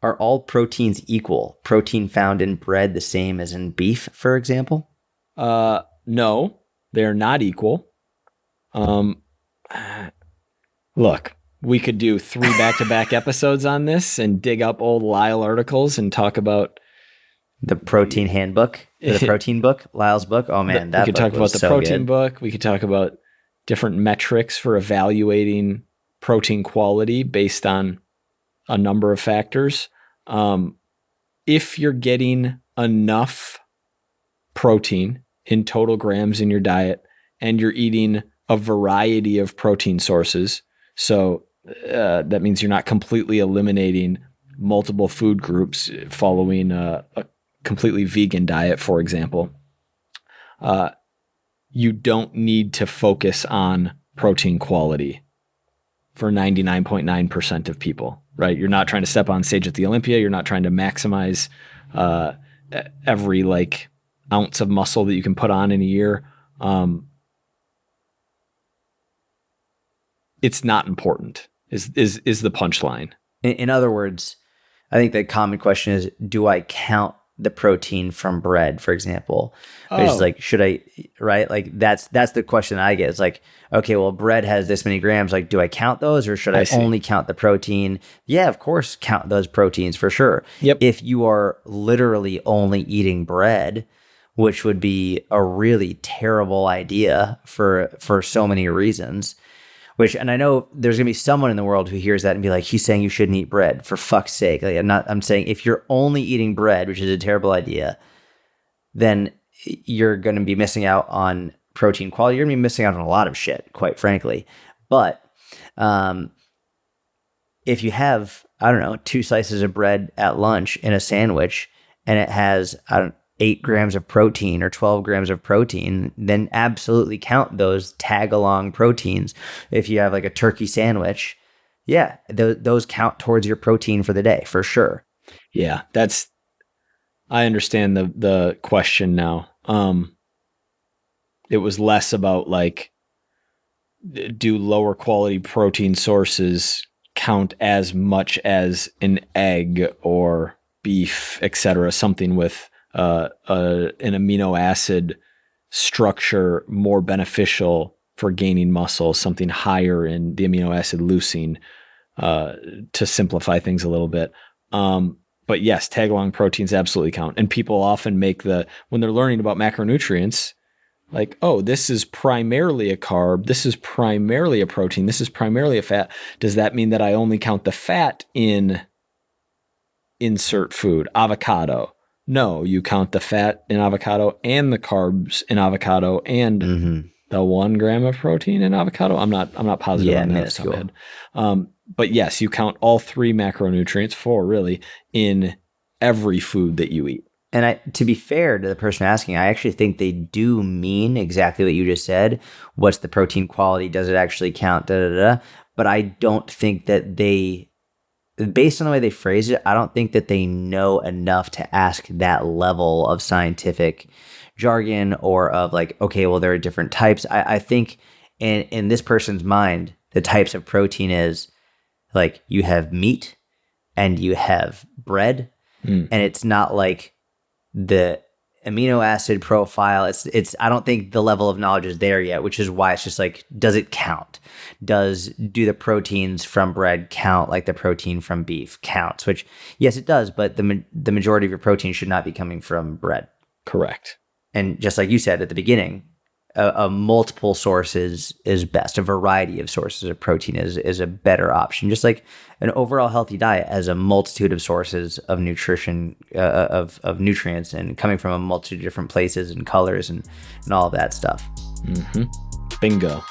Are all proteins equal? Protein found in bread the same as in beef, for example? No, they're not equal. Look, we could do 3 back-to-back episodes on this and dig up old Lyle articles and talk about the protein handbook, the protein book, Lyle's book. Oh man, we could talk about the protein book. We could talk about different metrics for evaluating protein quality based on a number of factors. If you're getting enough protein in total grams in your diet and you're eating a variety of protein sources, so that means you're not completely eliminating multiple food groups following a completely vegan diet, for example, you don't need to focus on protein quality for 99.9% of people, right? You're not trying to step on stage at the Olympia. You're not trying to maximize every like ounce of muscle that you can put on in a year. It's not important is the punchline. In other words, I think the common question is, do I count the protein from bread, for example? Which is like, should I, right? Like that's the question I get. It's like, okay, well, bread has this many grams. Like, do I count those or should I only count the protein? Yeah, of course, count those proteins for sure. Yep. If you are literally only eating bread, which would be a really terrible idea for so many reasons. And I know there's gonna be someone in the world who hears that and be like, he's saying you shouldn't eat bread, for fuck's sake. Like, I'm saying if you're only eating bread, which is a terrible idea, then you're gonna be missing out on protein quality. You're gonna be missing out on a lot of shit, quite frankly. But if you have, I don't know, 2 slices of bread at lunch in a sandwich and it has, 8 grams of protein or 12 grams of protein, then absolutely count those tag-along proteins. If you have like a turkey sandwich, yeah, those count towards your protein for the day, for sure. Yeah, I understand the question now. It was less about like, do lower quality protein sources count as much as an egg or beef, etc., something with an amino acid structure more beneficial for gaining muscle, something higher in the amino acid leucine, to simplify things a little bit. But yes, tag-along proteins absolutely count. And people often make when they're learning about macronutrients, like, oh, this is primarily a carb, this is primarily a protein, this is primarily a fat. Does that mean that I only count the fat in insert food, avocado? No, you count the fat in avocado and the carbs in avocado and the 1 gram of protein in avocado. I'm not positive on that off the top of my head. But yes, you count all 3 macronutrients, 4 really, in every food that you eat. And to be fair to the person asking, I actually think they do mean exactly what you just said. What's the protein quality? Does it actually count? But I don't think that based on the way they phrase it, I don't think that they know enough to ask that level of scientific jargon or of like, okay, well, there are different types. I think in this person's mind, the types of protein is like you have meat and you have bread, and it's not like the amino acid profile. It's I don't think the level of knowledge is there yet, which is why it's just like, does it count? Do the proteins from bread count like the protein from beef counts? Which, yes, it does, but the majority of your protein should not be coming from bread. Correct. And just like you said at the beginning, a multiple sources is best. A variety of sources of protein is a better option. Just like an overall healthy diet has a multitude of sources of nutrition, of nutrients, and coming from a multitude of different places and colors and all of that stuff. Bingo.